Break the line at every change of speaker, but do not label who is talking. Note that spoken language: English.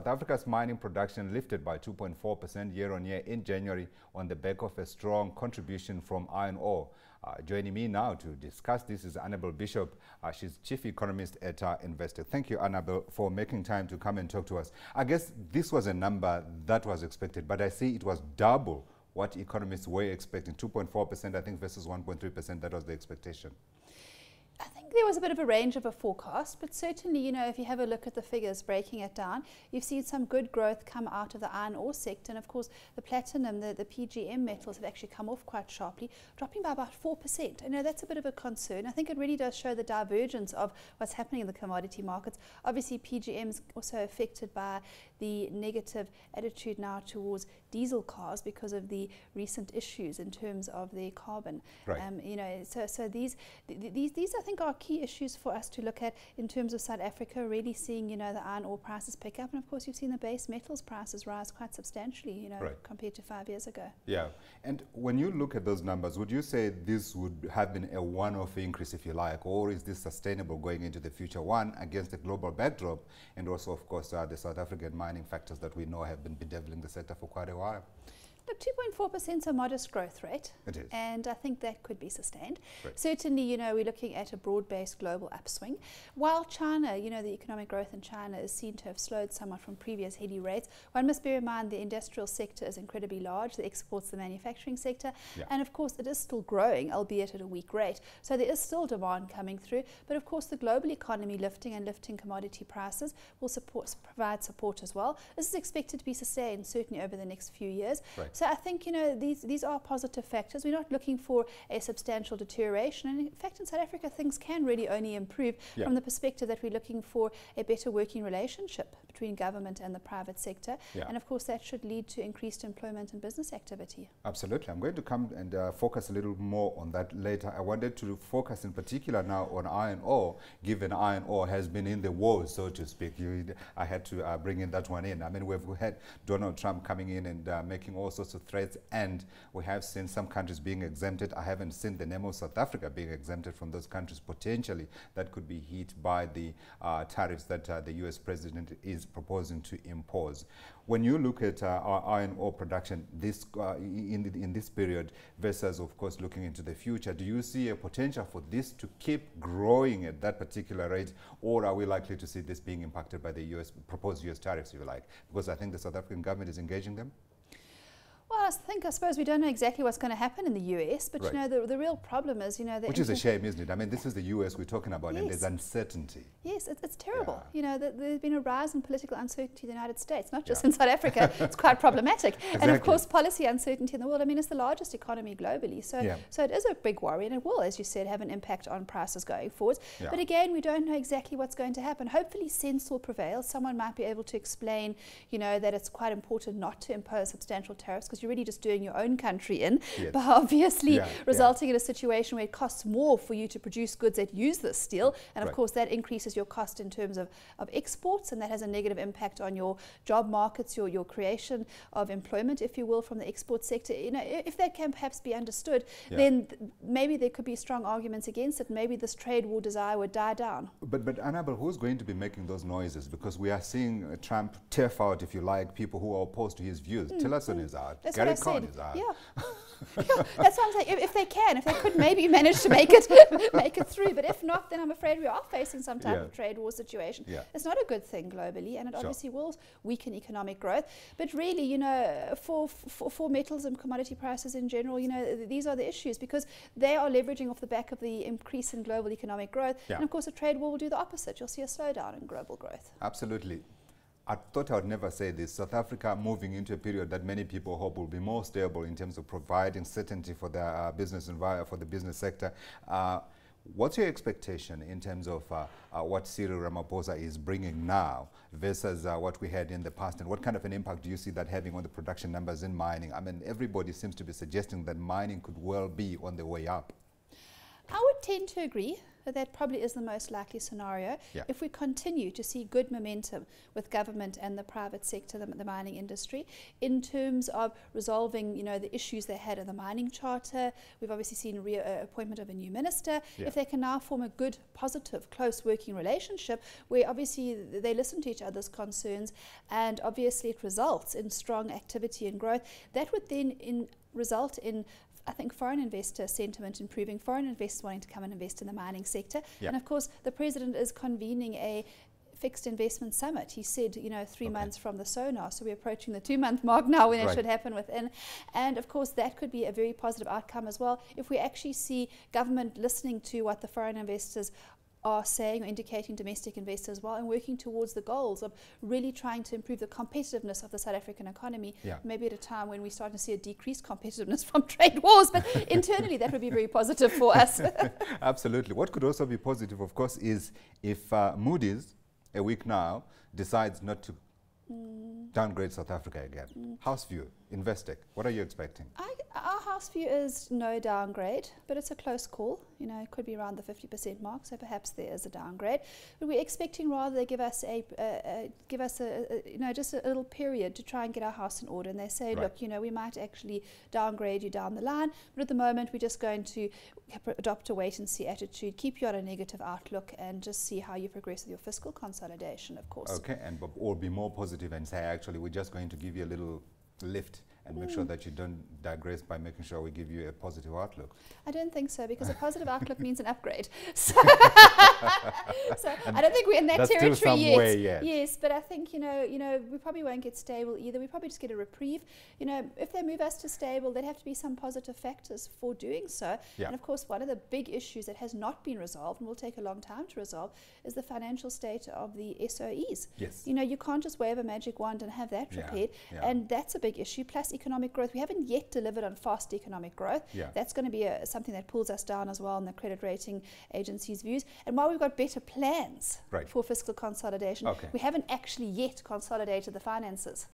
South Africa's mining production lifted by 2.4% year-on-year in January on the back of a strong contribution from iron ore. Joining me now to discuss this is Annabel Bishop. She's Chief Economist at Investec. Thank you, Annabel, for making time to come and talk to us. I guess this was a number that was expected, but I see it was double what economists were expecting. 2.4%, I think, versus 1.3%. That was the expectation.
I think there was a bit of a range of a forecast, but certainly, you know, if you have a look at the figures, breaking it down, you've seen some good growth come out of the iron ore sector. And of course, the platinum, the PGM metals have actually come off quite sharply, dropping by about 4%. I know that's a bit of a concern. I think it really does show the divergence of what's happening in the commodity markets. Obviously, PGM is also affected by the negative attitude now towards diesel cars because of the recent issues in terms of their carbon.
Right.
You know, so these I think are key issues for us to look at in terms of South Africa, really seeing, you know, the iron ore prices pick up. And of course, you've seen the base metals prices rise quite substantially, you know,
right,
compared to 5 years ago.
Yeah. And when you look at those numbers, would you say this would have been a one-off increase, if you like, or is this sustainable going into the future? One, against the global backdrop, and also, of course, the South African mining factors that we know have been bedeviling the sector for quite a while.
Look, 2.4% is a modest growth rate.
It is.
And I think that could be sustained.
Right.
Certainly, you know, we're looking at a broad-based global upswing. While China, you know, the economic growth in China is seen to have slowed somewhat from previous heady rates, one must bear in mind the industrial sector is incredibly large, the exports, the manufacturing sector,
yeah,
and of course it is still growing, albeit at a weak rate. So there is still demand coming through, but of course the global economy lifting and lifting commodity prices will provide support as well. This is expected to be sustained certainly over the next few years.
Right.
So I think, you know, these are positive factors. We're not looking for a substantial deterioration. And in fact, in South Africa, things can really only improve, yeah, from the perspective that we're looking for a better working relationship between government and the private sector. Yeah. And of course, that should lead to increased employment and business activity. Absolutely.
I'm going to come and focus a little more on that later. I wanted to focus in particular now on iron ore, given iron ore has been in the wars, so to speak. I had to bring in that one in. I mean, we've had Donald Trump coming in and making all sorts of threats, and we have seen some countries being exempted. I haven't seen the name of South Africa being exempted from those countries potentially that could be hit by the tariffs that the US president is proposing to impose. When you look at our iron ore production this in this period versus, of course, looking into the future, do you see a potential for this to keep growing at that particular rate, or are we likely to see this being impacted by the proposed US tariffs, if you like? Because I think the South African government is engaging them.
Well, I suppose we don't know exactly what's going to happen in the US, but right, you know, the real problem is, you know, which is a shame, isn't it? I mean, this is the US we're talking about, yes, and there's uncertainty. Yes, it's terrible. Yeah. You know, there's been a rise in political uncertainty in the United States, not just, yeah, in South Africa. It's quite problematic. Exactly. And of course, policy uncertainty in the world. I mean, it's the largest economy globally. So, yeah, so it is a big worry, and it will, as you said, have an impact on prices going forward. Yeah. But again, we don't know exactly what's going to happen. Hopefully, sense will prevail. Someone might be able to explain, you know, that it's quite important not to impose substantial tariffs because you're really just doing your own country in, yes, but obviously, yeah, resulting, yeah, in a situation where it costs more for you to produce goods that use this steel, and of right, course that increases your cost in terms of exports, and that has a negative impact on your job markets, your creation of employment, if you will, from the export sector. You know, if that can perhaps be understood, yeah, then maybe there could be strong arguments against it. Maybe this trade war desire would die down. But Annabel, who's going to be making those noises? Because we are seeing Trump turf out, if you like, people who are opposed to his views. Tillerson is out. That's Gary Cohn is out. Yeah. Yeah, that's what I'm saying. If they could maybe manage to make it through, but if not, then I'm afraid we are facing some type, yeah, of trade war situation. Yeah. It's not a good thing globally, and it, sure, obviously will weaken economic growth. But really, you know, for metals and commodity prices in general, you know, these are the issues because they are leveraging off the back of the increase in global economic growth. Yeah. And of course, a trade war will do the opposite. You'll see a slowdown in global growth. Absolutely. I thought I would never say this. South Africa moving into a period that many people hope will be more stable in terms of providing certainty for their business environment, for the business sector. What's your expectation in terms of what Cyril Ramaphosa is bringing now versus what we had in the past, and what kind of an impact do you see that having on the production numbers in mining? I mean, everybody seems to be suggesting that mining could well be on the way up. I would tend to agree. that probably is the most likely scenario. If we continue to see good momentum with government and the private sector, the mining industry, in terms of resolving, the issues they had in the mining charter. We've obviously seen appointment of a new minister. If they can now form a good, positive, close working relationship where obviously they listen to each other's concerns, and obviously it results in strong activity and growth, that would then result in, I think, foreign investor sentiment improving, foreign investors wanting to come and invest in the mining sector. And of course, the president is convening a fixed investment summit. He said, 3 months from the sonar, so we're approaching the 2-month mark now when it should happen within. And of course, that could be a very positive outcome as well if we actually see government listening to what the foreign investors are saying or indicating, domestic investors as well, and working towards the goals of really trying to improve the competitiveness of the South African economy, maybe at a time when we start to see a decreased competitiveness from trade wars, but internally that would be very positive for us.
Absolutely. What could also be positive, of course, is if Moody's, a week now, decides not to downgrade South Africa again. House view, Investec, what are you expecting?
Our house view is no downgrade, but it's a close call. It could be around the 50% mark, so perhaps there is a downgrade. But we're expecting rather they give us just a little period to try and get our house in order. And they say, look, we might actually downgrade you down the line, but at the moment we're just going to adopt a wait and see attitude, keep you on a negative outlook, and just see how you progress with your fiscal consolidation, of course.
Okay, or be more positive and say, actually, we're just going to give you a little lift and make sure that you don't digress by making sure we give you a positive outlook.
I don't think so, because a positive outlook means an upgrade. So I don't think we're in that territory yet. Yes, but I think, we probably won't get stable either. We probably just get a reprieve. If they move us to stable, there'd have to be some positive factors for doing so. And of course, one of the big issues that has not been resolved and will take a long time to resolve is the financial state of the SOEs.
Yes.
You can't just wave a magic wand and have that repaired. And that's a big issue. Plus economic growth. We haven't yet delivered on fast economic growth. That's going to be something that pulls us down as well in the credit rating agencies' views. And while we've got better plans for fiscal consolidation, we haven't actually yet consolidated the finances.